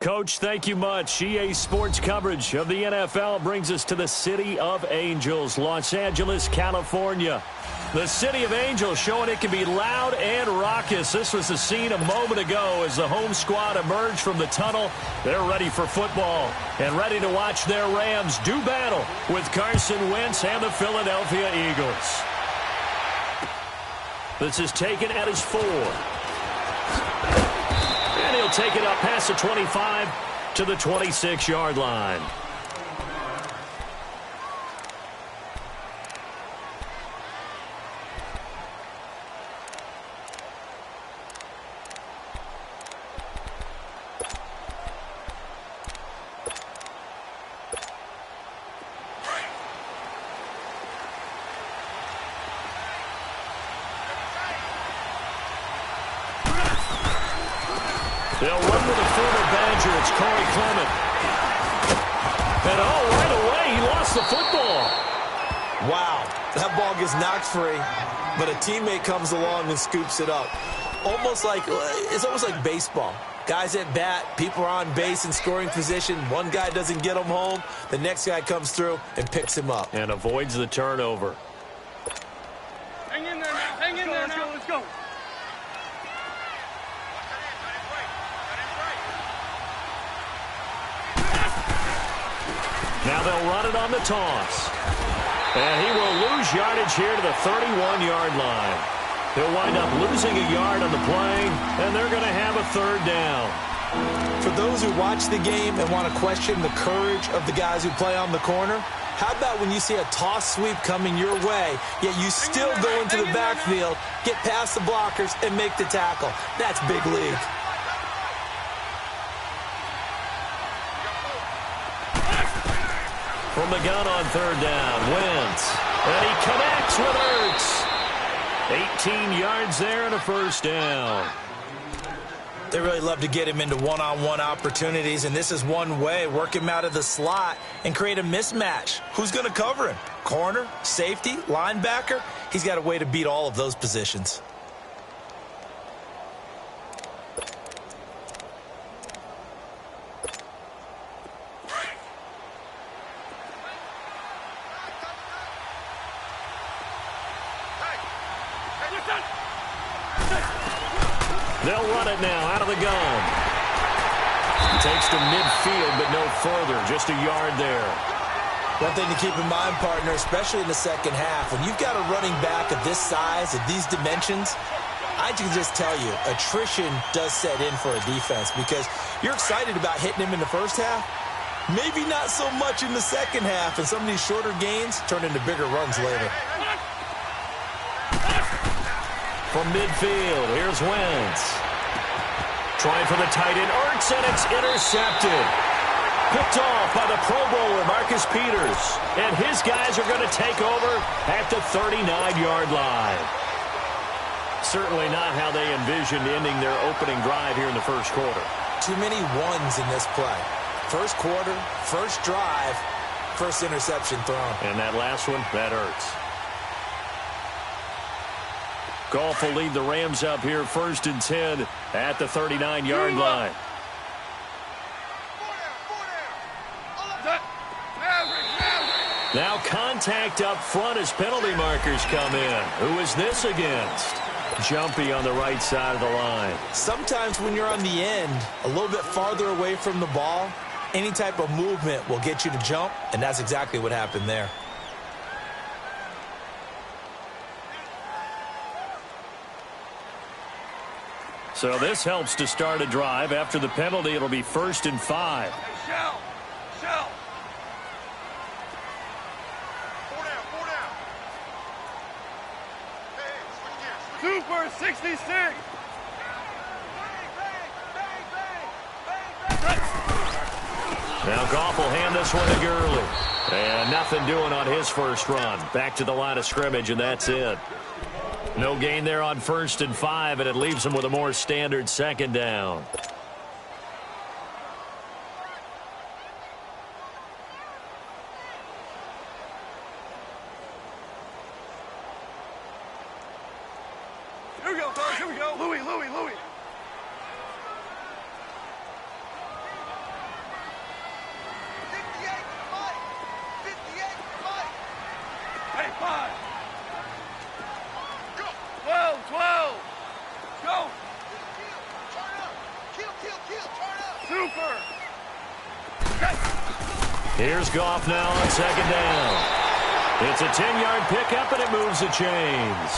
Coach, thank you much. EA Sports coverage of the NFL brings us to the City of Angels, Los Angeles, California. The City of Angels showing it can be loud and raucous. This was the scene a moment ago as the home squad emerged from the tunnel. They're ready for football and ready to watch their Rams do battle with Carson Wentz and the Philadelphia Eagles. This is taken at his 4. And he'll take it up past the 25 to the 26-yard line. They'll run with a former Badger. It's Corey Clement. And right away, he lost the football. Wow, that ball gets knocked free, but a teammate comes along and scoops it up. It's almost like baseball. Guys at bat, people are on base in scoring position. One guy doesn't get him home. The next guy comes through and picks him up. And avoids the turnover. Hang in there now. Hang in there now. Let's go. Now they'll run it on the toss. And he will lose yardage here to the 31-yard line. He'll wind up losing a yard on the play, and they're going to have a third down. For those who watch the game and want to question the courage of the guys who play on the corner, how about when you see a toss sweep coming your way, yet you still go into the backfield, get past the blockers, and make the tackle? That's big league. From the gun on third down, Wentz. And he connects with Ertz. 18 yards there and a first down. They really love to get him into one-on-one opportunities, and this is one way. Work him out of the slot and create a mismatch. Who's going to cover him? Corner, safety, linebacker? He's got a way to beat all of those positions. They'll run it now out of the gun. Takes to midfield, but no further. Just a yard there. One thing to keep in mind, partner, especially in the second half, when you've got a running back of this size, of these dimensions, I can just tell you, attrition does set in for a defense because you're excited about hitting him in the first half. Maybe not so much in the second half, and some of these shorter gains turn into bigger runs later. From midfield, here's Wentz. Trying for the tight end, Ertz, and it's intercepted. Picked off by the Pro Bowler, Marcus Peters. And his guys are going to take over at the 39-yard line. Certainly not how they envisioned ending their opening drive here in the first quarter. Too many ones in this play. First quarter, first drive, first interception thrown. And that last one, that hurts. Goff will lead the Rams up here first and 10 at the 39-yard line. Now contact up front as penalty markers come in. Who is this against? Jumpy on the right side of the line. Sometimes when you're on the end, a little bit farther away from the ball, any type of movement will get you to jump, and that's exactly what happened there. So this helps to start a drive. After the penalty, it'll be 1st and 5. Shell. 2 for 66. Now Goff will hand this one to Gurley. And nothing doing on his first run. Back to the line of scrimmage, and that's it. No gain there on 1st and 5, and it leaves them with a more standard second down. Here we go, fellas. Here we go. Louis. Here's Goff now on second down. It's a 10-yard pickup, and it moves the chains.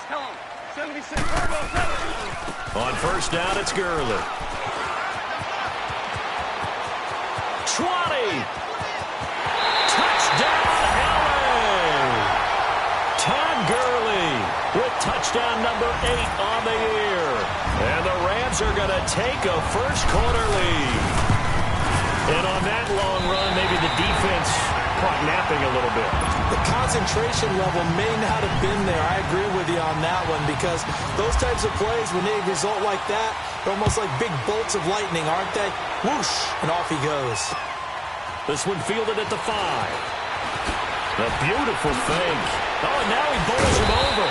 Tell him. 76. On first down, it's Gurley. 20. Touchdown, LA. Todd Gurley with touchdown number 8 on the year. And the Rams are going to take a first-quarter lead. And on that long run, maybe the defense caught napping a little bit. The concentration level may not have been there. I agree with you on that one, because those types of plays, when they result like that, they're almost like big bolts of lightning, aren't they? Whoosh, and off he goes. This one fielded at the 5. A beautiful fake. Oh, and now he bowls him over.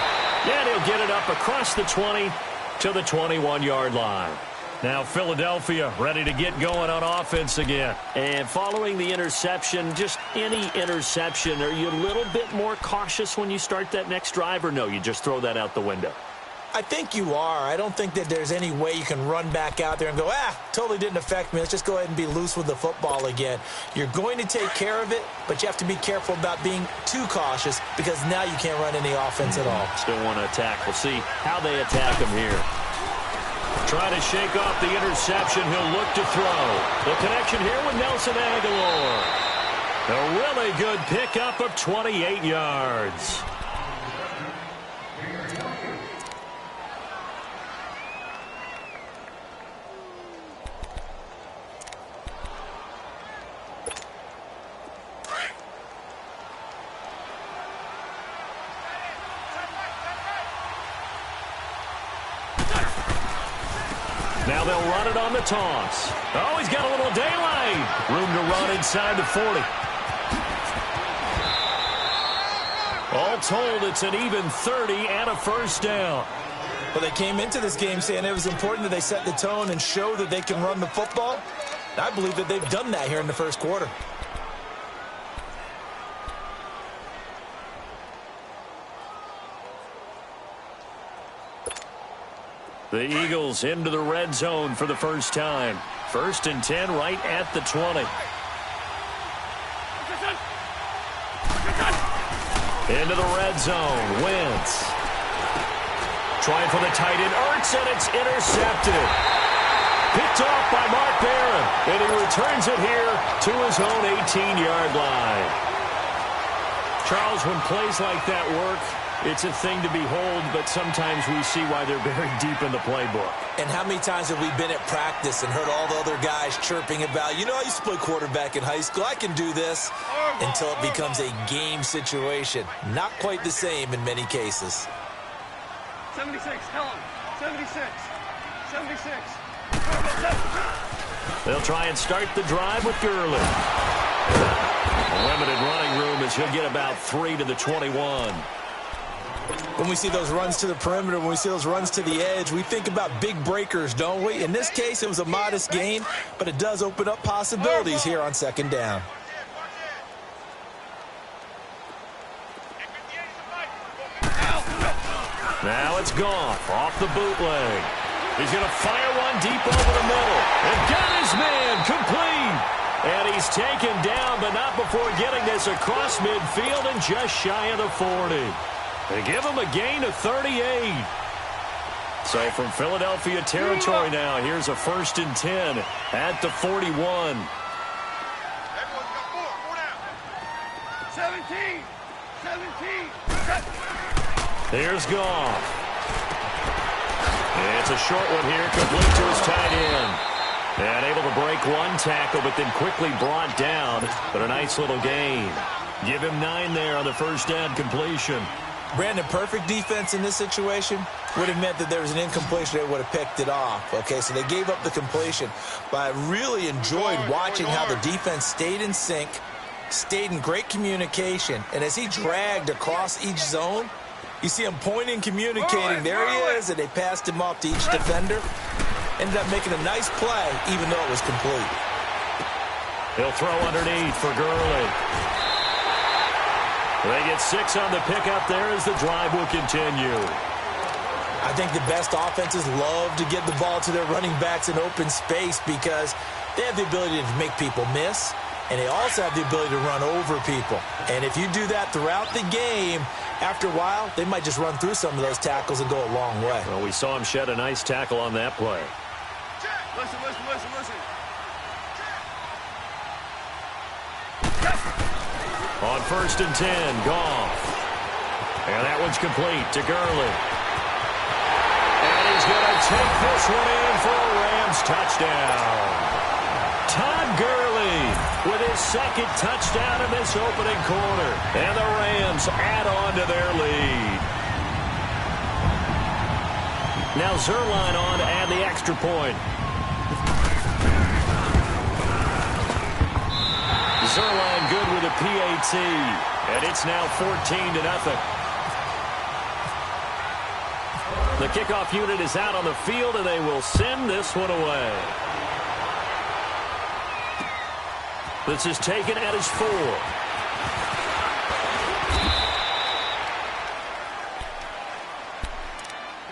Yeah, and he'll get it up across the 20 to the 21-yard line. Now Philadelphia ready to get going on offense again. And following the interception, just any interception, are you a little bit more cautious when you start that next drive, or no, you just throw that out the window? I think you are. I don't think that there's any way you can run back out there and go, totally didn't affect me. Let's just go ahead and be loose with the football again. You're going to take care of it, but you have to be careful about being too cautious, because now you can't run any offense at all. Still want to attack. We'll see how they attack him here. Trying to shake off the interception. He'll look to throw. The connection here with Nelson Aguilar. A really good pickup of 28 yards. Now they'll run it on the toss. Oh, he's got a little daylight. Room to run inside the 40. All told, it's an even 30 and a first down. Well, they came into this game saying it was important that they set the tone and show that they can run the football. I believe that they've done that here in the first quarter. The Eagles into the red zone for the first time. 1st and 10 right at the 20. Into the red zone. Wentz. Trying for the tight end. Ertz, and it's intercepted. Picked off by Mark Barron. And he returns it here to his own 18-yard line. Charles, when plays like that work, it's a thing to behold, but sometimes we see why they're buried deep in the playbook. And how many times have we been at practice and heard all the other guys chirping about, you know, I used to play quarterback in high school, I can do this, until it becomes a game situation. Not quite the same in many cases. 76, tell him. 76. 76. They'll try and start the drive with Gurley. Limited running room as he'll get about 3 to the 21. When we see those runs to the perimeter, when we see those runs to the edge, we think about big breakers, don't we? In this case, it was a modest gain, but it does open up possibilities here on second down. Now it's Goff off the bootleg. He's going to fire one deep over the middle. And got his man complete. And he's taken down, but not before getting this across midfield and just shy of the 40. They give him a gain of 38. So from Philadelphia territory now, here's a 1st and 10 at the 41. 17. Here's Goff. It's a short one here, complete to his tight end. And able to break one tackle, but then quickly brought down. But a nice little gain. Give him 9 there on the first down completion. Brandon, perfect defense in this situation would have meant that there was an incompletion. They would have picked it off. Okay, so they gave up the completion. But I really enjoyed watching how the defense stayed in sync, stayed in great communication. And as he dragged across each zone, you see him pointing, communicating. There he is, and they passed him off to each defender. ended up making a nice play, even though it was complete. He'll throw underneath for Gurley. They get 6 on the pickup there as the drive will continue. I think the best offenses love to get the ball to their running backs in open space because they have the ability to make people miss, and they also have the ability to run over people. And if you do that throughout the game, after a while, they might just run through some of those tackles and go a long way. Well, we saw him shed a nice tackle on that play. Listen. On 1st and 10, Goff. And that one's complete to Gurley. And he's going to take this one in for a Rams touchdown. Todd Gurley with his 2nd touchdown in this opening quarter. And the Rams add on to their lead. Now Zerline on to add the extra point. Zerline good with a PAT. And it's now 14-0. The kickoff unit is out on the field, and they will send this one away. This is taken at his 4.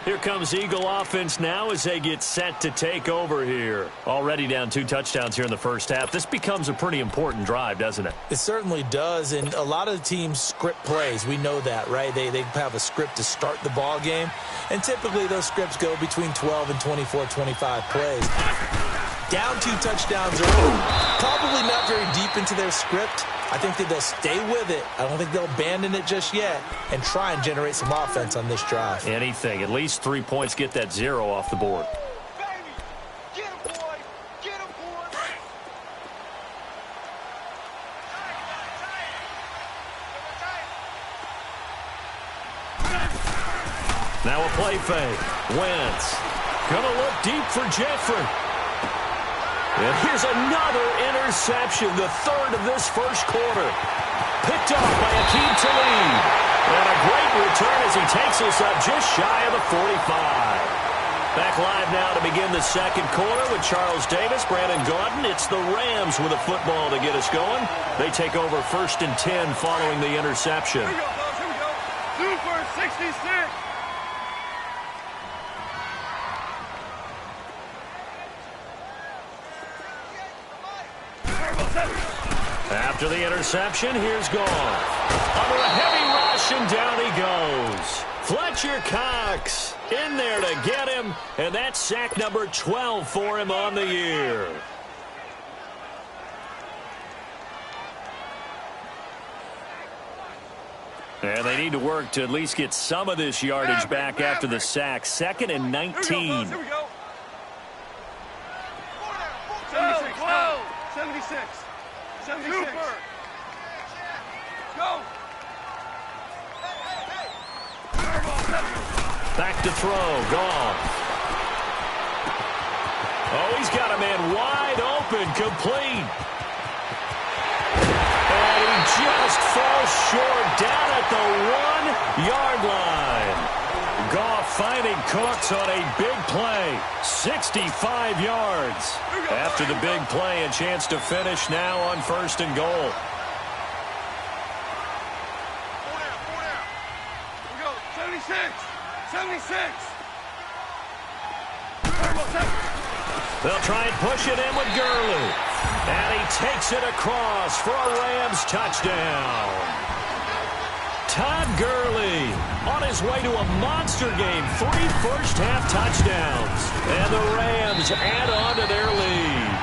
Here comes Eagle offense now as they get set to take over here. Already down 2 touchdowns here in the first half. This becomes a pretty important drive, doesn't it? It certainly does, and a lot of the teams script plays. We know that, right? They have a script to start the ball game, and typically those scripts go between 12 and 24, 25 plays. Down 2 touchdowns early, probably not very deep into their script. I think that they'll stay with it. I don't think they'll abandon it just yet and try and generate some offense on this drive. Anything. At least 3 points, get that 0 off the board. Get him, boy. Get him, boy. Now a play fake. Wentz. Gonna look deep for Jeffrey. And here's another interception, the 3rd of this first quarter. Picked off by Akeem Talib. And a great return as he takes us up just shy of the 45. Back live now to begin the second quarter with Charles Davis, Brandon Gaudin. It's the Rams with a football to get us going. They take over 1st and 10 following the interception. Here we go, fellas. Here we go. 2 for 66. After the interception, here's Goff. Under a heavy rush, and down he goes. Fletcher Cox in there to get him, and that's sack number 12 for him on the year. And they need to work to at least get some of this yardage back after the sack. 2nd and 19. Here we go. 76. 76. Super. Go. Back to throw. Goff. Oh, he's got a man wide open. Complete. And he just falls short down at the 1-yard line. Goff finding Cooks on a big play. 65 yards. After the big play, a chance to finish now on 1st and goal. 76. They'll try and push it in with Gurley. And he takes it across for a Rams touchdown. Todd Gurley on his way to a monster game. 3 first-half touchdowns. And the Rams add on to their lead.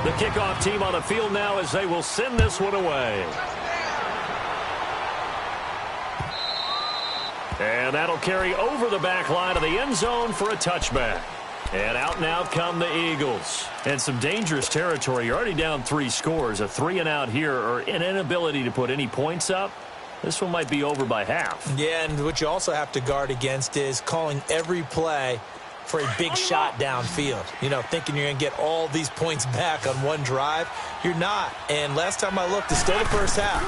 The kickoff team on the field now as they will send this one away. And that'll carry over the back line of the end zone for a touchback. And out and out come the Eagles. And some dangerous territory. You're already down 3 scores. A 3-and-out here or an inability to put any points up. This one might be over by half. Yeah, and what you also have to guard against is calling every play for a big shot downfield. You know, thinking you're going to get all these points back on one drive. You're not. And last time I looked, it's still the first half.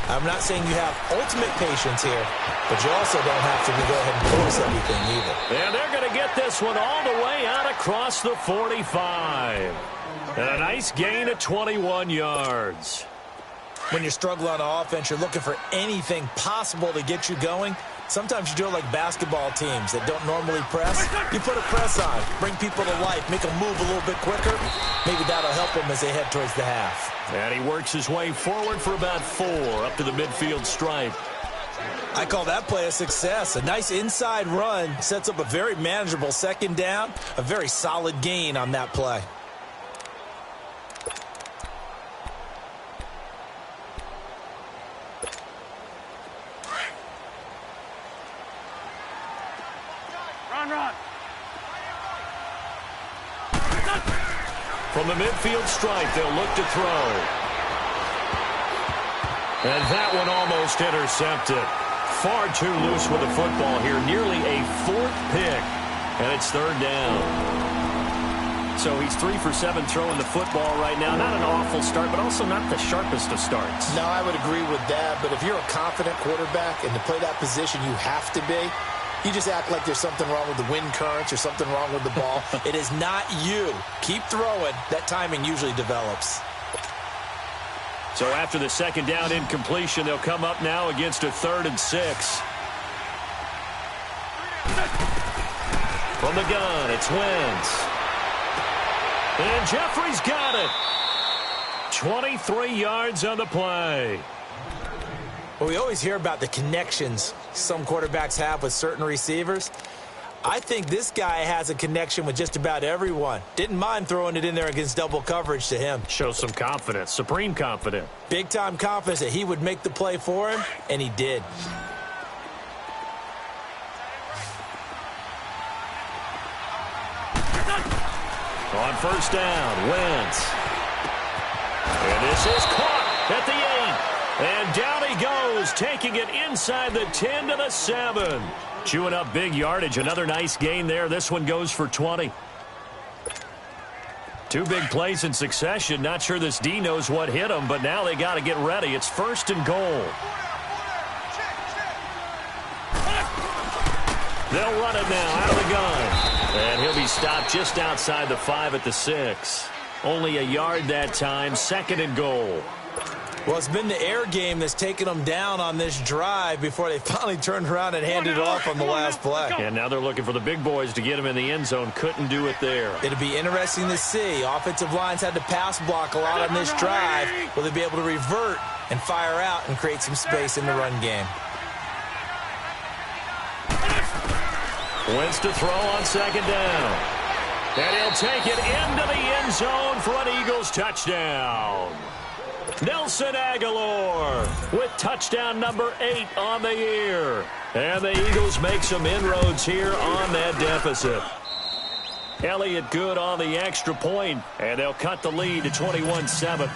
I'm not saying you have ultimate patience here, but you also don't have to go ahead and force everything either. And they're going to get this one all the way out across the 45. And a nice gain of 21 yards. When you're struggling on offense, you're looking for anything possible to get you going. Sometimes you do it like basketball teams that don't normally press. You put a press on, bring people to life, make them move a little bit quicker. Maybe that'll help them as they head towards the half. And he works his way forward for about 4 up to the midfield stripe. I call that play a success. A nice inside run sets up a very manageable second down. A very solid gain on that play. Run. From the midfield stripe, they'll look to throw. And that one almost intercepted. Far too loose with the football here. Nearly a 4th pick. And it's 3rd down. So he's 3 for 7 throwing the football right now. Not an awful start, but also not the sharpest of starts. No, I would agree with that. But if you're a confident quarterback and to play that position, you have to be. You just act like there's something wrong with the wind currents or something wrong with the ball. It is not you. Keep throwing. That timing usually develops. So after the second down incompletion, they'll come up now against a 3rd and 6. From the gun, it's Wentz. And Jeffrey's got it. 23 yards on the play. Well, we always hear about the connections some quarterbacks have with certain receivers. I think this guy has a connection with just about everyone. Didn't mind throwing it in there against double coverage to him. Shows some confidence, supreme confidence. Big-time confidence that he would make the play for him, and he did. On first down, Wentz. And this is caught at the 8. And down he goes, taking it inside the 10 to the 7. Chewing up big yardage. Another nice gain there. This one goes for 20. 2 big plays in succession. Not sure this D knows what hit him, but now they got to get ready. It's 1st and goal. They'll run it now out of the gun. And he'll be stopped just outside the 5 at the 6. Only a yard that time. 2nd and goal. Well, it's been the air game that's taken them down on this drive before they finally turned around and handed it off on the last play. And now they're looking for the big boys to get him in the end zone. Couldn't do it there. It'll be interesting to see. Offensive lines had to pass block a lot on this drive. Will they be able to revert and fire out and create some space in the run game? Wentz to throw on 2nd down. And he'll take it into the end zone for an Eagles touchdown. Nelson Aguilar with touchdown number 8 on the year. And the Eagles make some inroads here on that deficit. Elliott good on the extra point, and they'll cut the lead to 21-7.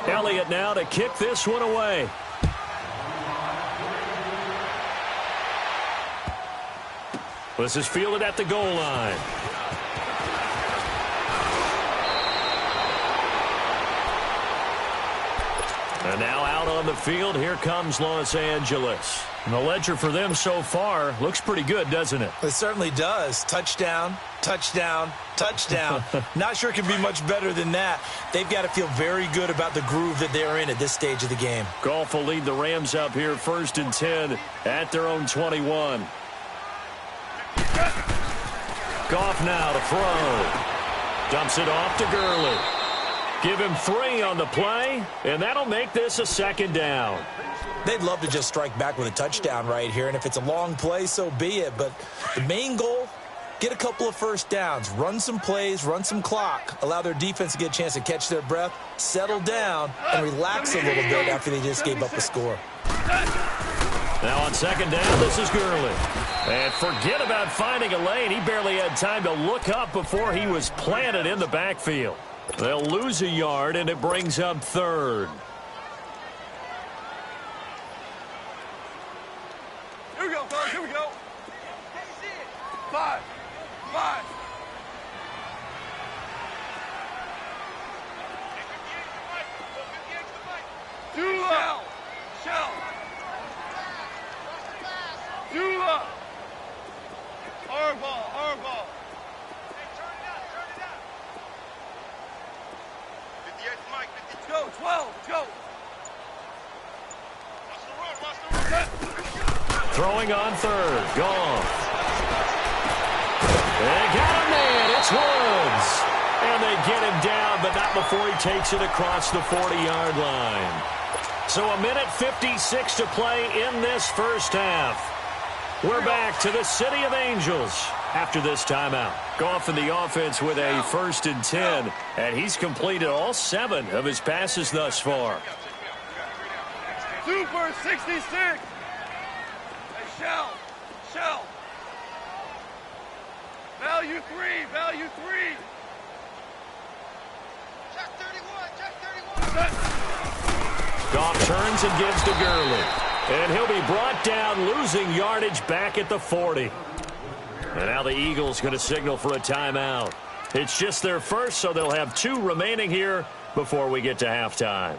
Elliott now to kick this one away. This is fielded at the goal line. And now out on the field, here comes Los Angeles. And the ledger for them so far looks pretty good, doesn't it? It certainly does. Touchdown, touchdown, touchdown. Not sure it can be much better than that. They've got to feel very good about the groove that they're in at this stage of the game. Goff will lead the Rams up here 1st and 10 at their own 21. Goff now to throw. Dumps it off to Gurley. Give him 3 on the play, and that'll make this a 2nd down. They'd love to just strike back with a touchdown right here, and if it's a long play, so be it. But the main goal, get a couple of first downs, run some plays, run some clock, allow their defense to get a chance to catch their breath, settle down, and relax a little bit after they just gave up a score. Now on 2nd down, this is Gurley. And forget about finding a lane. He barely had time to look up before he was planted in the backfield. They'll lose a yard, and it brings up 3rd. Here we go, fellas. Here we go. 5. Go, 12, go. Throwing on third. Gone. They got him, man. It's Woods. And they get him down, but not before he takes it across the 40-yard line. So a minute 56 to play in this first half. We're back to the City of Angels after this timeout. Goff in the offense with a 1st and 10, and he's completed all 7 of his passes thus far. Super 66. Hey, Shell. Value 3, value 3. Check 31. Goff turns and gives to Gurley. And he'll be brought down, losing yardage back at the 40. And now the Eagles going to signal for a timeout. It's just their first, so they'll have 2 remaining here before we get to halftime.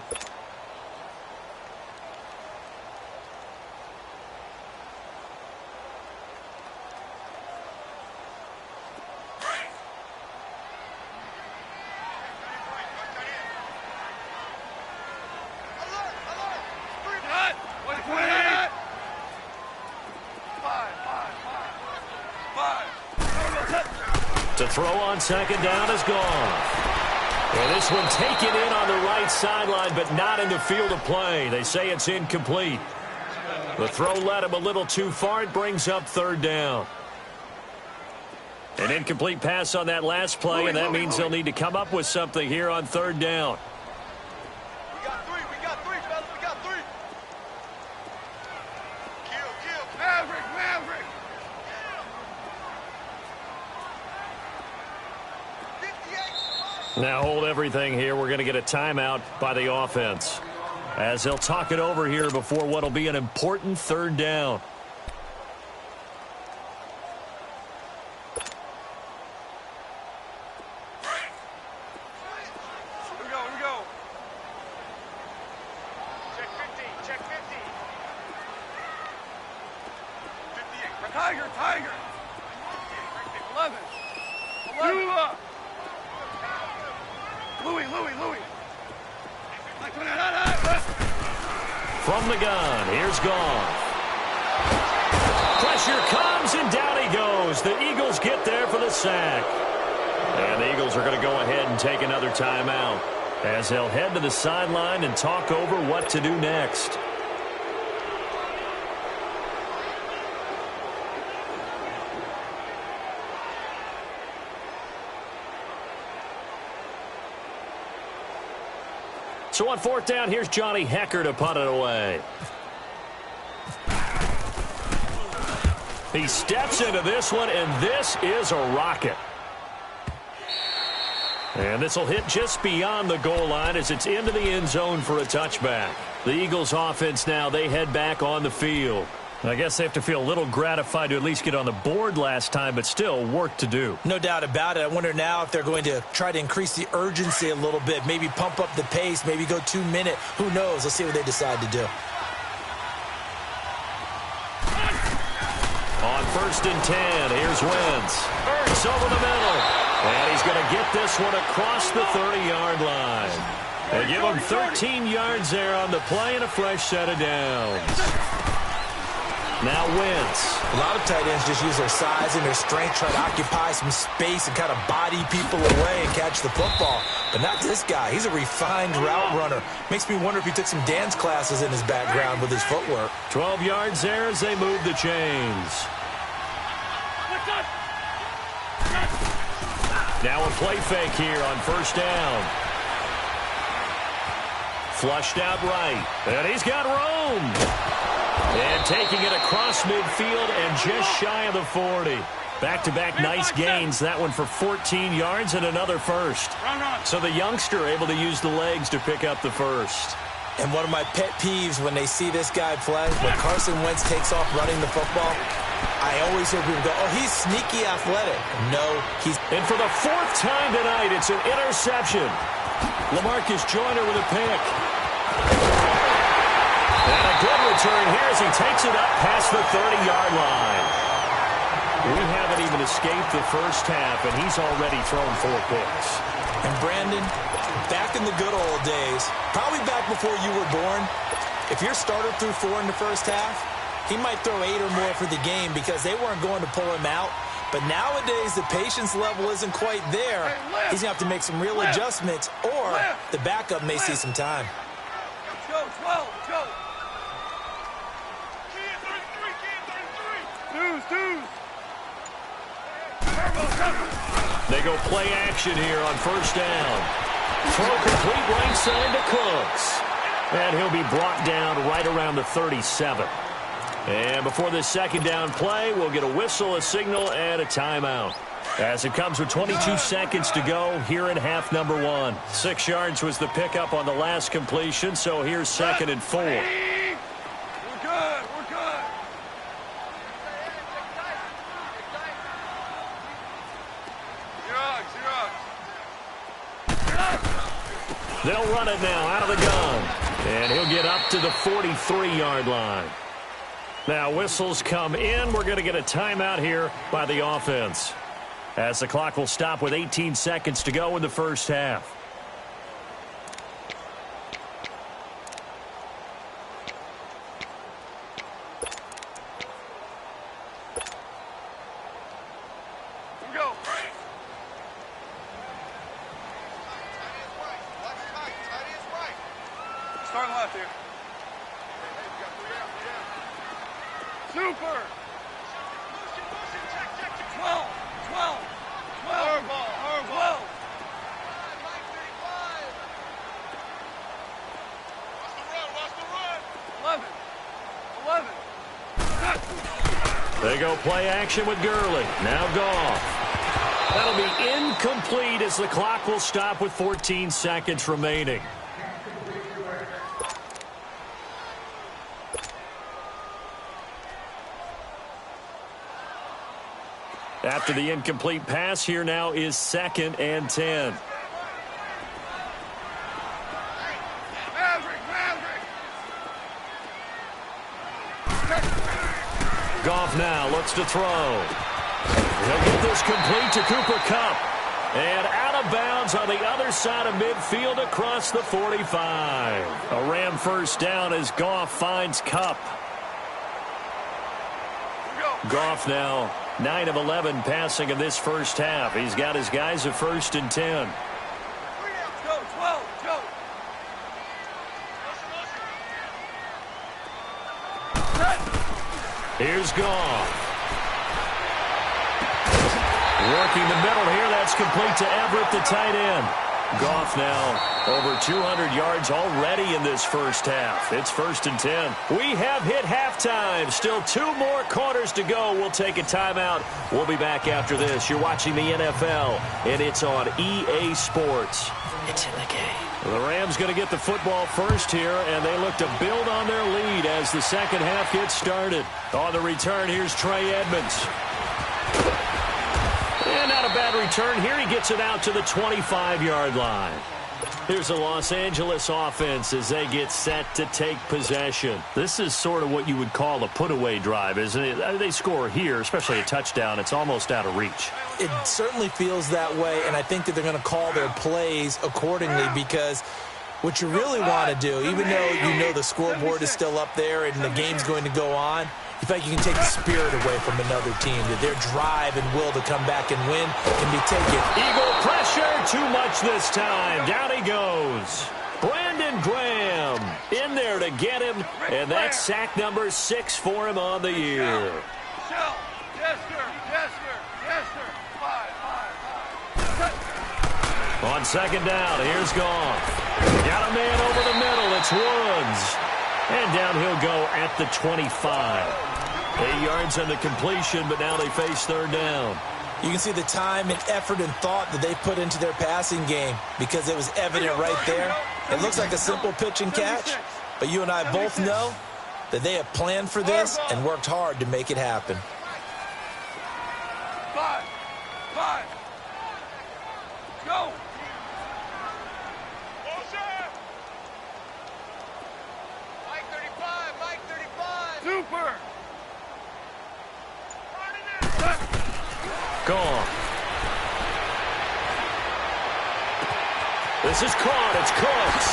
To throw on second down is Goff. And this one taken in on the right sideline, but not in the field of play. They say it's incomplete. The throw led him a little too far. It brings up 3rd down. An incomplete pass on that last play, and that means they'll need to come up with something here on 3rd down. We got 3, fellas, we got 3. Kill. Maverick. Now hold everything here. We're going to get a timeout by the offense, as they'll talk it over here before what'll be an important 3rd down. Here we go. Check 50. 58. Tiger. 11. Louis. From the gun, here's Goff. Pressure comes, and down he goes. The Eagles get there for the sack. And the Eagles are going to go ahead and take another timeout, as they'll head to the sideline and talk over what to do next. So on 4th down, here's Johnny Hecker to punt it away. He steps into this one, and this is a rocket. And this will hit just beyond the goal line as it's into the end zone for a touchback. The Eagles offense now, they head back on the field. I guess they have to feel a little gratified to at least get on the board last time, but still work to do. No doubt about it. I wonder now if they're going to try to increase the urgency a little bit, maybe pump up the pace, maybe go 2-minute. Who knows? Let's see what they decide to do. On 1st and 10, here's Wentz. Ertz over the middle. And he's going to get this one across the 30-yard line. They give him 13 yards there on the play and a fresh set of downs. Now Wentz. A lot of tight ends just use their size and their strength, try to occupy some space and kind of body people away and catch the football. But not this guy. He's a refined route runner. Makes me wonder if he took some dance classes in his background with his footwork. 12 yards there as they move the chains. Now a play fake here on 1st down. Flushed out right. And he's got room. And taking it across midfield and just shy of the 40. Back-to-back nice gains. That one for 14 yards and another first. So the youngster able to use the legs to pick up the first. And one of my pet peeves when they see this guy play, when Carson Wentz takes off running the football, I always hear people go, oh, he's sneaky athletic. No, he's... And for the 4th time tonight, it's an interception. LaMarcus Joyner with a pick. And a good return here as he takes it up past the 30-yard line. We haven't even escaped the first half, and he's already thrown 4 picks. And Brandon, back in the good old days, probably back before you were born, if your starter threw 4 in the first half, he might throw 8 or more for the game because they weren't going to pull him out. But nowadays, the patience level isn't quite there. He's going to have to make some real adjustments, or the backup may see some time. Let's go, 12, let's go. Deuce. They go play action here on first down. Throw complete right side to Cooks. And he'll be brought down right around the 37. And before this second down play, we'll get a whistle, a signal, and a timeout. As it comes with 22 seconds to go here in half number 1. 6 yards was the pickup on the last completion, so here's 2nd and 4. We're good. They'll run it now out of the gun. And he'll get up to the 43-yard line. Now whistles come in. We're going to get a timeout here by the offense, as the clock will stop with 18 seconds to go in the first half. Starting left here. Super. 12. Hardball. 11. They go play action with Gurley. Now Goff. That'll be incomplete as the clock will stop with 14 seconds remaining. After the incomplete pass, here now is 2nd and 10. Goff now looks to throw. He'll get this complete to Cooper Kupp. And out of bounds on the other side of midfield across the 45. A Ram first down as Goff finds Kupp. Goff now 9 of 11 passing in this first half. He's got his guys at 1st and 10. Go, 12, go. Here's Goff. Working the middle here. That's complete to Everett, the tight end. Goff now over 200 yards already in this first half. It's 1st and 10. We have hit halftime. Still 2 more quarters to go. We'll take a timeout. We'll be back after this. You're watching the NFL, and it's on EA Sports. It's in the game. The Rams going to get the football first here, and they look to build on their lead as the second half gets started. On the return, here's Trey Edmonds. And not a bad return here. He gets it out to the 25-yard line. Here's the Los Angeles offense as they get set to take possession. This is sort of what you would call a put-away drive, isn't it? They score here, especially a touchdown. It's almost out of reach. It certainly feels that way, and I think that they're going to call their plays accordingly because what you really want to do, even though you know the scoreboard is still up there and the game's going to go on, you feel like you can take the spirit away from another team, that their drive and will to come back and win can be taken. Eagle pressure, too much this time. Down he goes. Brandon Graham in there to get him, and that's sack number 6 for him on the year. Shell. Yes, sir. Yes, sir. Yes, sir. 5. On second down, here's Goff. Got a man over the middle. It's Woods. And down he'll go at the 25. 8 yards on the completion, but now they face 3rd down. You can see the time and effort and thought that they put into their passing game because it was evident right there. It looks like a simple pitch and catch, but you and I both know that they have planned for this and worked hard to make it happen. 5. Go. Mike 35. Super. Gone. This is caught. It's Cooks.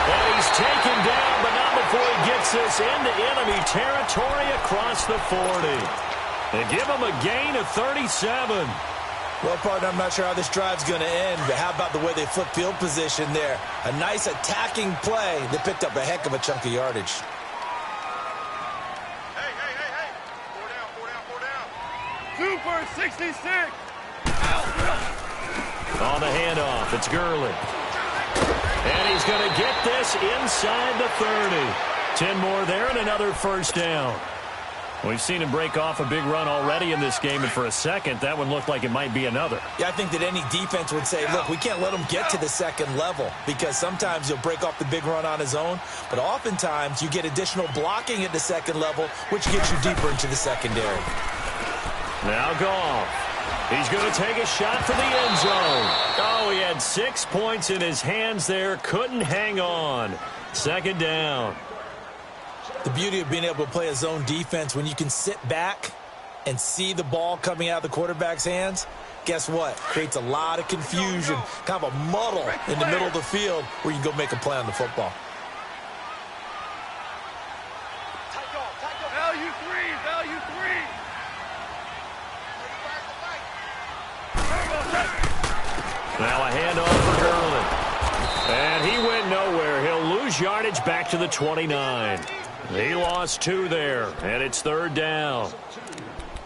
And he's taken down, but not before he gets this into enemy territory across the 40. They give him a gain of 37. Well, partner, I'm not sure how this drive's going to end, but how about the way they flip field position there? A nice attacking play. They picked up a heck of a chunk of yardage. Hey. 4 down. 2 for 66. On the handoff, it's Gurley. And he's going to get this inside the 30. 10 more there and another first down. We've seen him break off a big run already in this game, and for a second, that one looked like it might be another. Yeah, I think that any defense would say, look, we can't let him get to the second level, because sometimes he'll break off the big run on his own, but oftentimes you get additional blocking at the second level, which gets you deeper into the secondary. Now Goff. He's going to take a shot for the end zone. Oh, he had 6 points in his hands there. Couldn't hang on. Second down. The beauty of being able to play a zone defense, when you can sit back and see the ball coming out of the quarterback's hands, guess what? Creates a lot of confusion, kind of a muddle in the middle of the field where you can go make a play on the football. Value 3. Now a handoff for Gurley. And he went nowhere. He'll lose yardage back to the 29. He lost 2 there, and it's third down.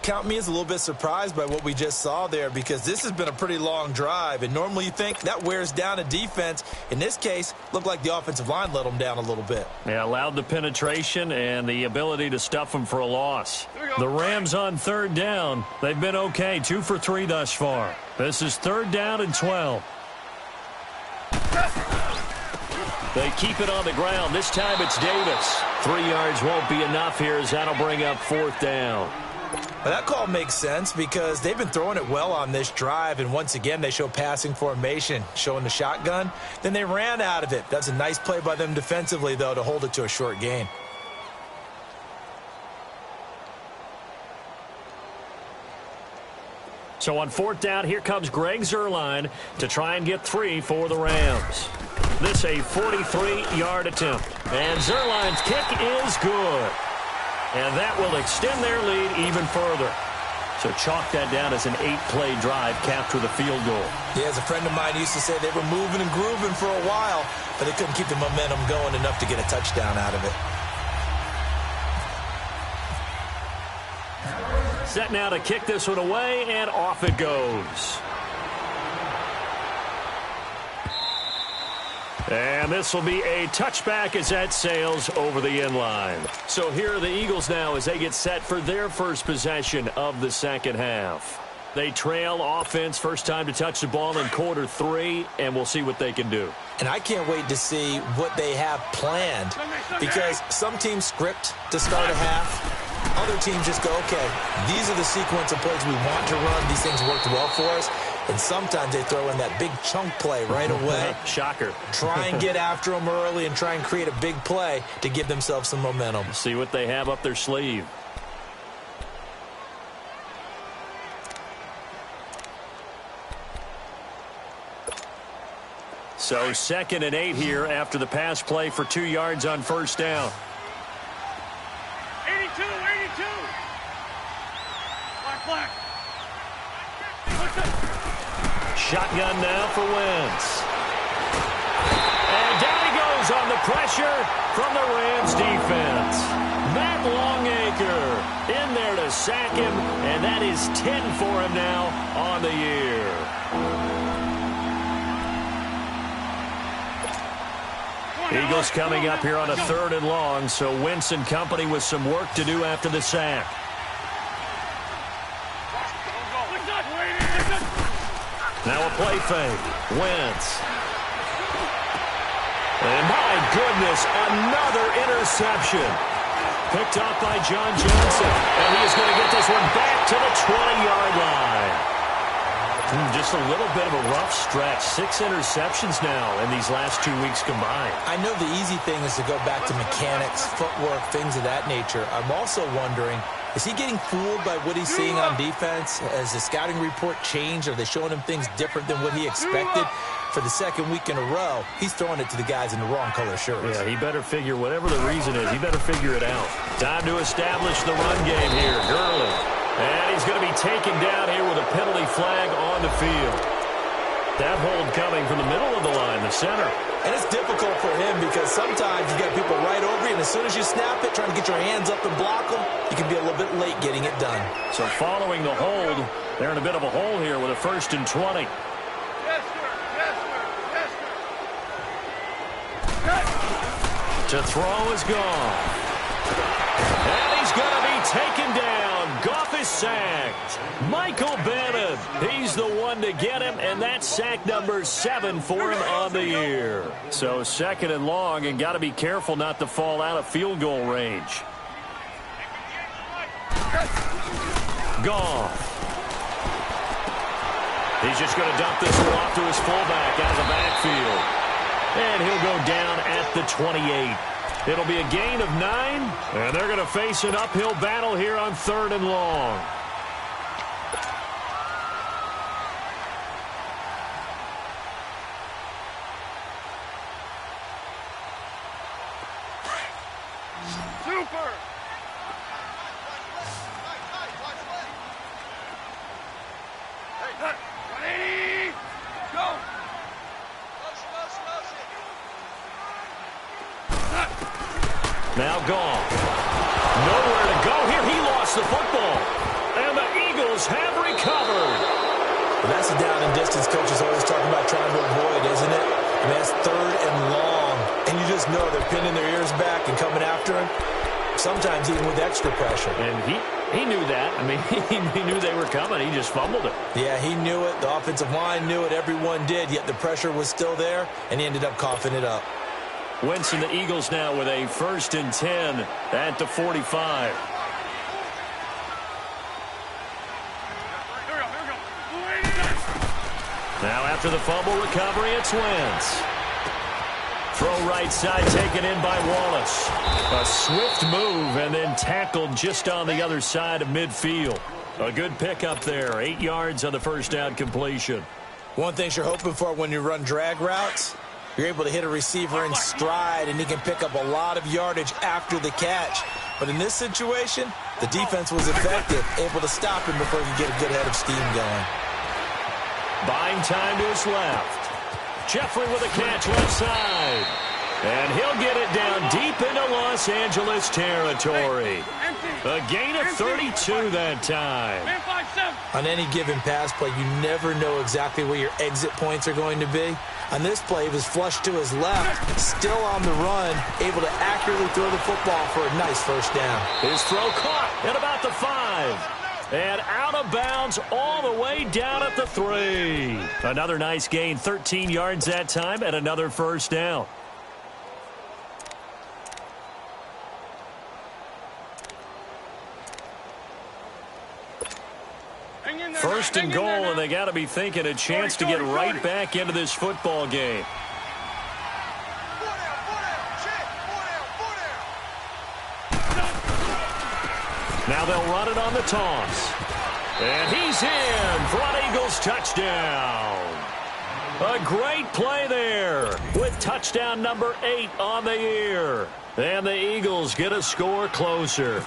Count me as a little bit surprised by what we just saw there, because this has been a pretty long drive, and normally you think that wears down a defense. In this case, looked like the offensive line let them down a little bit. Yeah, allowed the penetration and the ability to stuff them for a loss. The Rams on third down. They've been okay, 2 for 3 thus far. This is third down and 12. They keep it on the ground. This time it's Davis. 3 yards won't be enough here, as that'll bring up fourth down. Well, that call makes sense because they've been throwing it well on this drive, and once again they show passing formation, showing the shotgun. Then they ran out of it. That's a nice play by them defensively, though, to hold it to a short gain. So on fourth down, here comes Greg Zuerlein to try and get 3 for the Rams. This a 43-yard attempt. And Zuerlein's kick is good. And that will extend their lead even further. So chalk that down as an 8-play drive capped with a field goal. Yeah, as a friend of mine used to say, they were moving and grooving for a while, but they couldn't keep the momentum going enough to get a touchdown out of it. Set now to kick this one away, and off it goes. And this will be a touchback as that sails over the end line. So here are the Eagles now as they get set for their first possession of the second half. They trail offense, first time to touch the ball in quarter 3, and we'll see what they can do. And I can't wait to see what they have planned, because some teams script to start a half. Other teams just go, okay, these are the sequence of plays we want to run. These things worked well for us. And sometimes they throw in that big chunk play right away. Shocker. Try and get after them early and try and create a big play to give themselves some momentum. See what they have up their sleeve. So 2nd and 8 here after the pass play for 2 yards on first down. 82. Black. Shotgun now for Wentz. And down he goes on the pressure from the Rams defense. Matt Longacre in there to sack him, and that is 10 for him now on the year. Eagles coming up here on a 3rd and long, so Wentz and company with some work to do after the sack. Now a play fake. Wentz. And my goodness, another interception. Picked up by John Johnson. And he is going to get this one back to the 20-yard line. Just a little bit of a rough stretch. 6 interceptions now in these last 2 weeks combined. I know the easy thing is to go back to mechanics, footwork, things of that nature. I'm also wondering, Is he getting fooled by what he's seeing on defense? Has the scouting report changed? Are they showing him things different than what he expected? For the second week in a row, he's throwing it to the guys in the wrong color shirts. Yeah, he better figure, whatever the reason is, he better figure it out. Time to establish the run game here. Gurley. And he's going to be taken down here with a penalty flag on the field. That hold coming from the middle of the line, the center. And it's difficult for him because sometimes you got people right over you, and as soon as you snap it, trying to get your hands up and block them, you can be a little bit late getting it done. So following the hold, they're in a bit of a hole here with a 1st and 20. To throw is gone. And he's going to be taken down. Goff is sacked. Michael Bennett, he's the one to get him, and that's sack number 7 for him on the year. So 2nd and long, and got to be careful not to fall out of field goal range. Goff. He's just going to dump this one off to his fullback out of the backfield. And he'll go down at the 28. It'll be a gain of 9, and they're going to face an uphill battle here on 3rd and long. Super! Ready? Go! Now gone. Nowhere to go here. He lost the football. And the Eagles have recovered. Well, that's the down and distance coaches always talking about trying to avoid, isn't it? I mean, that's 3rd and long. And you just know they're pinning their ears back and coming after him. Sometimes even with extra pressure. And he knew that. I mean, he knew they were coming. He just fumbled it. Yeah, he knew it. The offensive line knew it. Everyone did. Yet the pressure was still there, and he ended up coughing it up. Wentz and the Eagles now with a 1st and 10 at the 45. Now after the fumble recovery, it's Wentz. Throw right side taken in by Wallace. A swift move and then tackled just on the other side of midfield. A good pickup there. 8 yards on the 1st down completion. One thing you're hoping for when you run drag routes, you're able to hit a receiver in stride, and he can pick up a lot of yardage after the catch. But in this situation, the defense was effective, able to stop him before he could get a good head of steam going. Buying time to his left. Jeffrey with a catch left side. And he'll get it down deep into Los Angeles territory. A gain of 32 that time. On any given pass play, you never know exactly where your exit points are going to be. On this play, he was flushed to his left, still on the run, able to accurately throw the football for a nice 1st down. His throw caught at about the 5. And out of bounds all the way down at the 3. Another nice gain, 13 yards that time, and another 1st down. First and goal, and they got to be thinking a chance to get right back into this football game. Now they'll run it on the toss. And he's in for an Eagles touchdown. A great play there with touchdown number 8 on the year. And the Eagles get a score closer.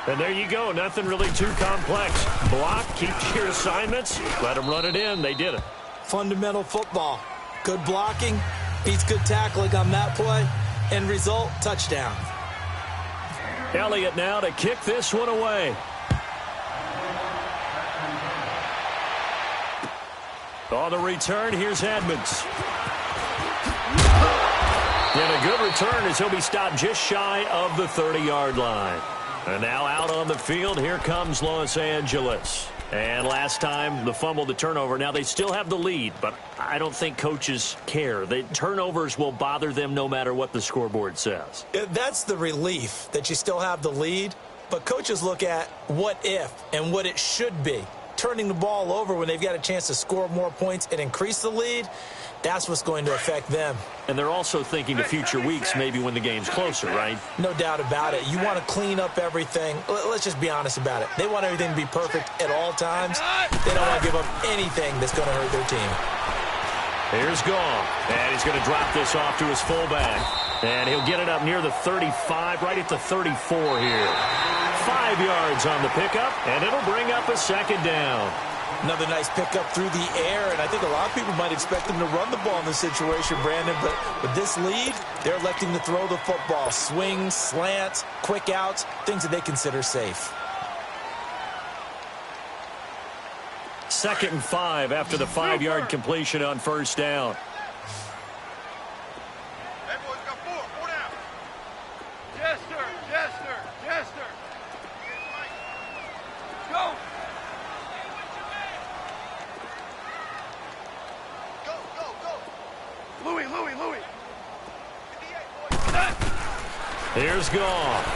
And there you go. Nothing really too complex. Block, keep your assignments, let them run it in. They did it. Fundamental football. Good blocking, beats good tackling on that play. End result, touchdown. Elliott now to kick this one away. On the return, here's Edmonds. And a good return as he'll be stopped just shy of the 30-yard line. And now out on the field, here comes Los Angeles. And last time, the fumble, the turnover. Now they still have the lead, but I don't think coaches care. The turnovers will bother them no matter what the scoreboard says. That's the relief, that you still have the lead. But coaches look at what if and what it should be. Turning the ball over when they've got a chance to score more points and increase the lead, that's what's going to affect them. And they're also thinking to future weeks, maybe when the game's closer, right? No doubt about it. You want to clean up everything. Let's just be honest about it. They want everything to be perfect at all times. They don't want to give up anything that's going to hurt their team. Here's Goff, and he's going to drop this off to his fullback. And he'll get it up near the 35, right at the 34 here. 5 yards on the pickup, and it'll bring up a second down. Another nice pickup through the air, and I think a lot of people might expect them to run the ball in this situation, Brandon, but with this lead, they're electing to throw the football. Swings, slants, quick outs, things that they consider safe. 2nd and 5 after the 5-yard completion on first down. Hey, boys, got 4 down. Yes, sir. Yes, sir. Yes, sir. Go. Louis. Here's Goff.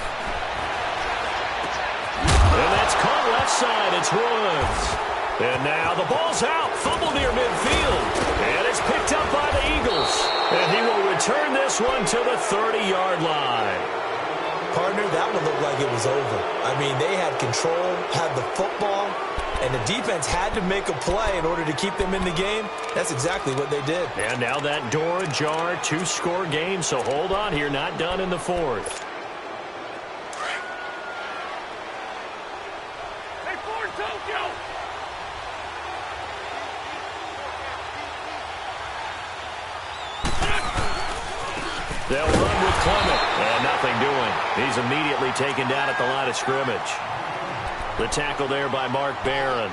And that's caught left side. It's Woods. And now the ball's out. Fumble near midfield. And it's picked up by the Eagles. And he will return this one to the 30-yard line. Partner, that one looked like it was over. I mean, they had control, had the football, and the defense had to make a play in order to keep them in the game. That's exactly what they did. And now that door ajar, 2-score game, so hold on here, not done in the 4th. Hey, Ford, Tokyo. They'll run with Clement, and nothing doing. He's immediately taken down at the line of scrimmage. The tackle there by Mark Barron.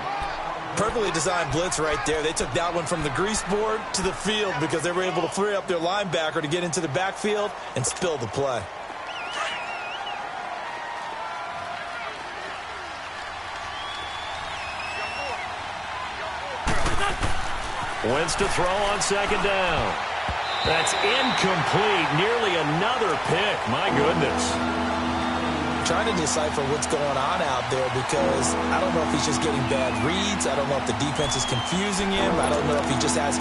Perfectly designed blitz right there. They took that one from the grease board to the field because they were able to free up their linebacker to get into the backfield and spill the play. Wentz to throw on 2nd down. That's incomplete. Nearly another pick. My goodness. Trying to decipher what's going on out there because I don't know if he's just getting bad reads. I don't know if the defense is confusing him. I don't know if he just has,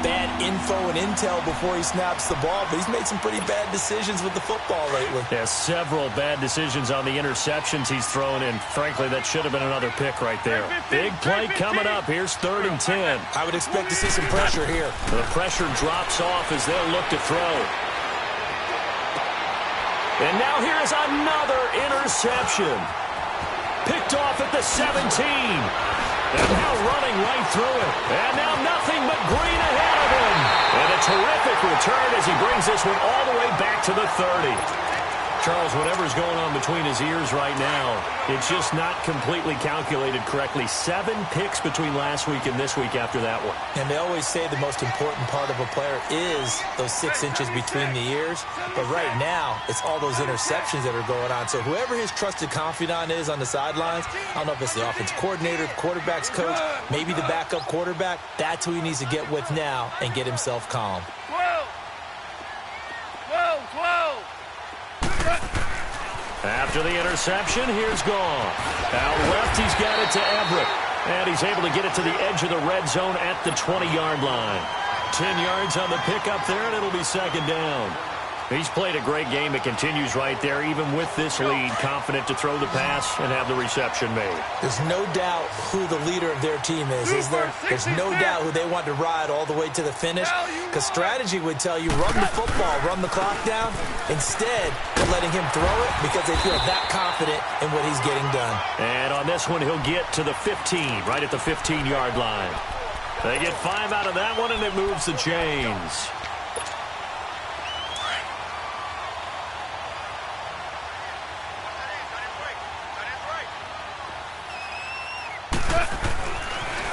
bad info and intel before he snaps the ball. But he's made some pretty bad decisions with the football lately. Yeah, several bad decisions on the interceptions he's thrown in. Frankly, that should have been another pick right there. Big play coming up. Here's 3rd and 10. I would expect to see some pressure here. The pressure drops off as they'll look to throw. And now here's another interception. Picked off at the 17. And now running right through it. And now nothing but green ahead of him. And a terrific return as he brings this one all the way back to the 30. Charles, whatever's going on between his ears right now, it's just not completely calculated correctly. 7 picks between last week and this week after that one. And they always say the most important part of a player is those 6 inches between the ears. But right now, it's all those interceptions that are going on. So whoever his trusted confidant is on the sidelines, I don't know if it's the offense coordinator, the quarterback's coach, maybe the backup quarterback, that's who he needs to get with now and get himself calm. 12. After the interception, here's Goff. Out left, he's got it to Everett. And he's able to get it to the edge of the red zone at the 20-yard line. 10 yards on the pickup there, and it'll be 2nd down. He's played a great game. It continues right there, even with this lead, confident to throw the pass and have the reception made. There's no doubt who the leader of their team is there? There's no doubt who they want to ride all the way to the finish. Because strategy would tell you, run the football, run the clock down. Instead, they're letting him throw it because they feel that confident in what he's getting done. And on this one, he'll get to the 15, right at the 15-yard line. They get 5 out of that one, and it moves the chains.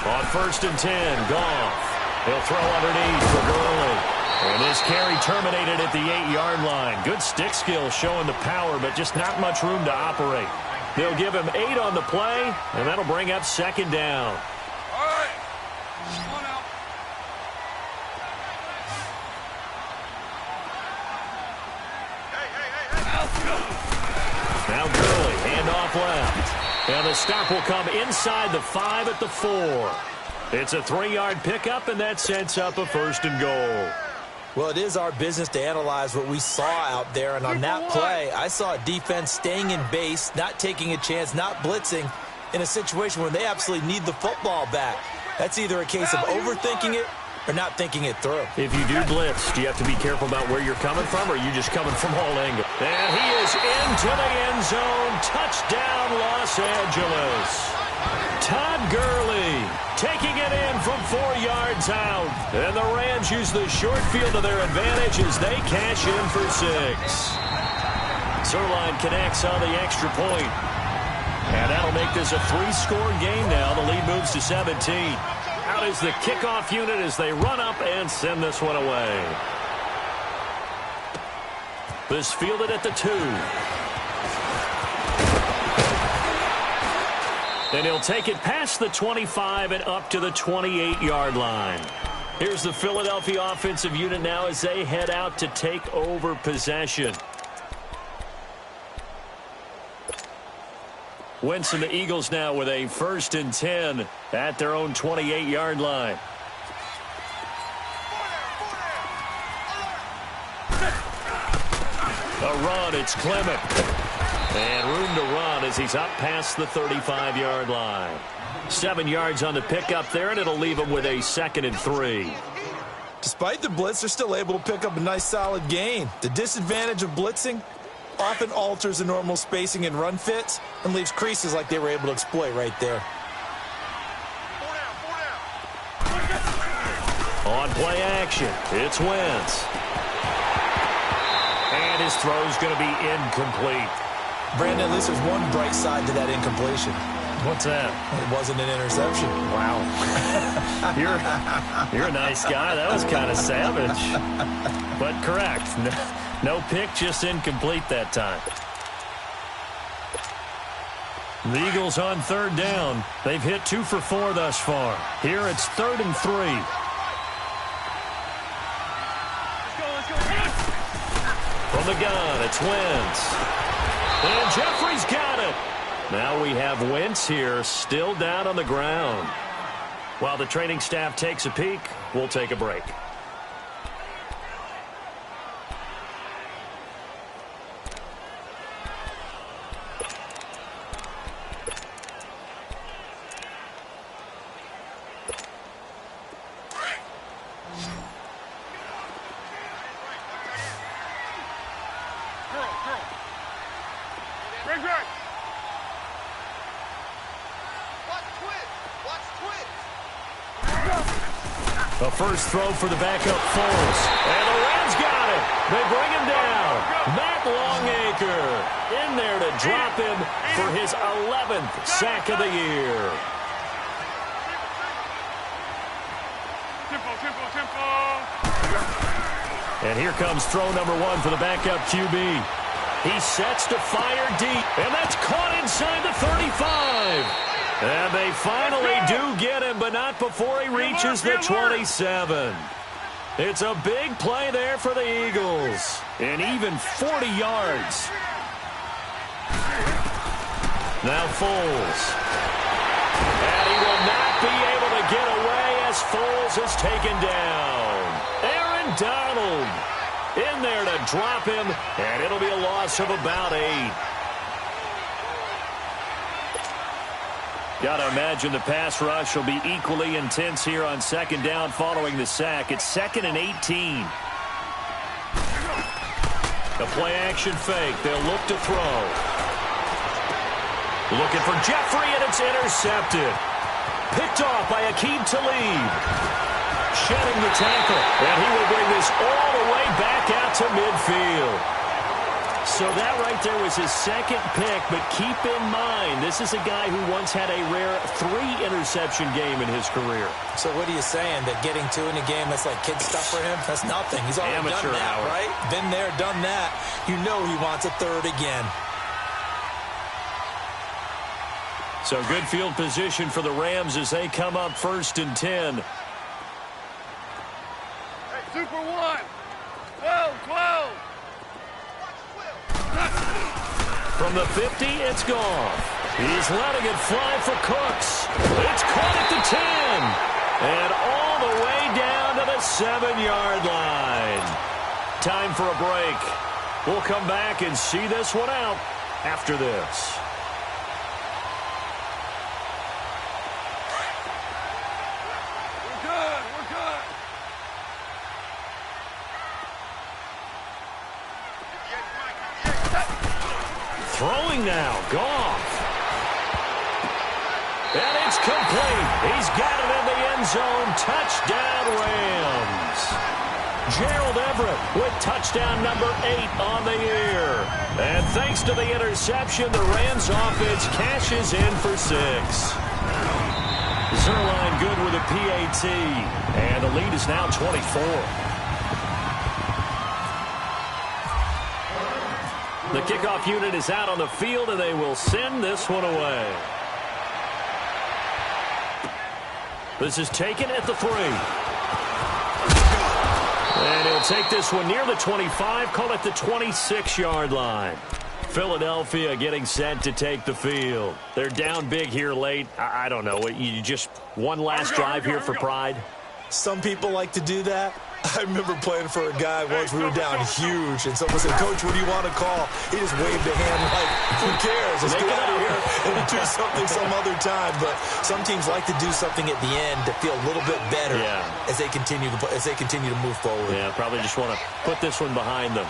On 1st and 10, Goff. He'll throw underneath for Gurley. And his carry terminated at the 8-yard line. Good stick skill showing the power, but just not much room to operate. They'll give him 8 on the play, and that'll bring up 2nd down. All right. Come on out. Hey. Now Gurley, handoff left. And the stop will come inside the 5 at the 4. It's a 3-yard pickup, and that sets up a 1st and goal. Well, it is our business to analyze what we saw out there, and on that play, I saw a defense staying in base, not taking a chance, not blitzing in a situation where they absolutely need the football back. That's either a case of overthinking it or not thinking it through. If you do blitz, do you have to be careful about where you're coming from, or are you just coming from all angles? And he is into the end zone. Touchdown, Los Angeles. Todd Gurley taking it in from 4 yards out. And the Rams use the short field to their advantage as they cash in for 6. Zerline connects on the extra point. And that'll make this a 3-score game now. The lead moves to 17. Out is the kickoff unit as they run up and send this one away. This fielded at the 2. And he'll take it past the 25 and up to the 28-yard line. Here's the Philadelphia offensive unit now as they head out to take over possession. Wentz and the Eagles now with a 1st and 10 at their own 28-yard line. A run, it's Clement. And room to run as he's up past the 35-yard line. 7 yards on the pickup there, and it'll leave him with a 2nd and 3. Despite the blitz, they're still able to pick up a nice solid gain. The disadvantage of blitzing often alters the normal spacing and run fits and leaves creases like they were able to exploit right there. On play action, it's Wentz. And his throw's going to be incomplete. Brandon, at least there's one bright side to that incompletion. What's that? It wasn't an interception. Wow. You're a nice guy. That was kind of savage. But correct. No pick, just incomplete that time. The Eagles on 3rd down. They've hit 2 for 4 thus far. Here it's 3rd and 3. From the gun, it's Wentz. And Jeffrey's got it. Now we have Wentz here, still down on the ground. While the training staff takes a peek, we'll take a break. A first throw for the backup Foles. And the Rams got it. They bring him down. Matt Longacre in there to drop him for his 11th sack of the year. And here comes throw number 1 for the backup QB. He sets to fire deep. And that's caught inside the 35. And they finally do get him, but not before he reaches the 27. It's a big play there for the Eagles. And even 40 yards. Now Foles. And he will not be able to get away as Foles is taken down. Aaron Donald in there to drop him, and it'll be a loss of about 8. Got to imagine the pass rush will be equally intense here on 2nd down following the sack. It's 2nd and 18. The play action fake. They'll look to throw. Looking for Jeffrey, and it's intercepted. Picked off by Aqib Talib. Shedding the tackle, and he will bring this all the way back out to midfield. So that right there was his 2nd pick, but keep in mind, this is a guy who once had a rare 3-interception game in his career. So what are you saying, that getting 2 in a game, that's like kid stuff for him? That's nothing. He's already amateur done that, hour. right? Been there, done that. You know he wants a 3rd again. So good field position for the Rams as they come up 1st and 10. Hey, Super 1. 12. From the 50, it's Goff. He's letting it fly for Cooks. It's caught at the 10. And all the way down to the 7-yard line. Time for a break. We'll come back and see this one out after this. We're good. We're good. Throwing now. Goff. And it's complete. He's got it in the end zone. Touchdown, Rams. Gerald Everett with touchdown number 8 on the year. And thanks to the interception, the Rams offense cashes in for 6. Zerline good with a PAT. And the lead is now 24. The kickoff unit is out on the field, and they will send this one away. This is taken at the 3. And he'll take this one near the 25, call it the 26-yard line. Philadelphia getting set to take the field. They're down big here late. I don't know. You just one last drive here for pride? Some people like to do that. I remember playing for a guy once. We were down huge, and someone said, "Coach, what do you want to call?" He just waved a hand like, who cares? Let's get out of here and do something some other time. But some teams like to do something at the end to feel a little bit better as they continue to move forward. Yeah, probably just want to put this one behind them.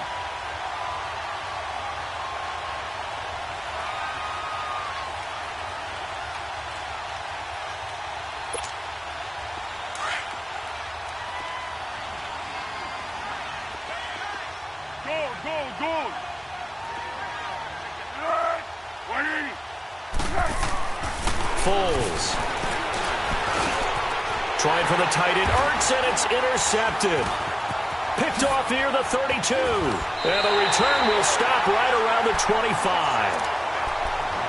Foles. Trying for the tight end. Ertz, and it's intercepted. Picked off near the 32. And the return will stop right around the 25.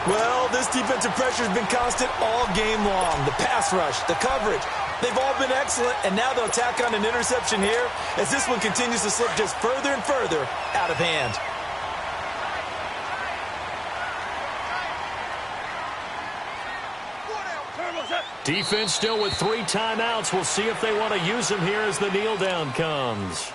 Well, this defensive pressure has been constant all game long. The pass rush, the coverage, they've all been excellent, and now they'll tack on an interception here as this one continues to slip just further and further out of hand. Defense still with 3 timeouts. We'll see if they want to use them here as the kneel down comes.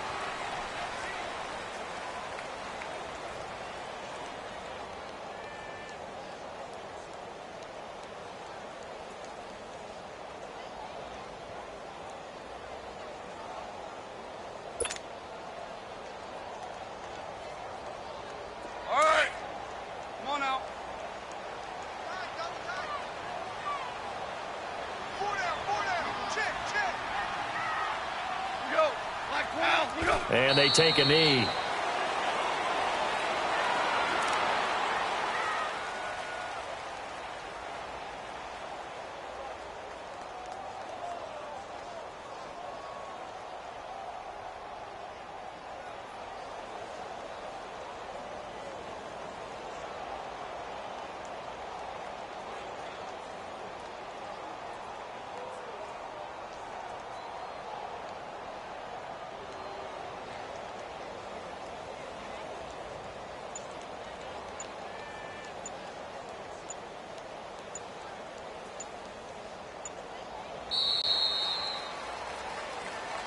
All right. Come on out. And they take a knee.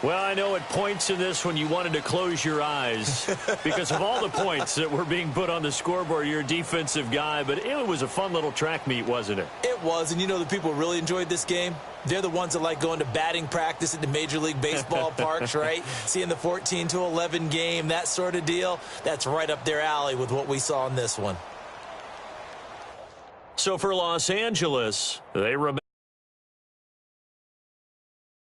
Well, I know at points in this when you wanted to close your eyes because of all the points that were being put on the scoreboard. You're a defensive guy, but it was a fun little track meet, wasn't it? It was, and you know the people really enjoyed this game? They're the ones that like going to batting practice at the Major League Baseball parks, right? Seeing the 14-11 game, that sort of deal. That's right up their alley with what we saw in this one. So for Los Angeles, they remain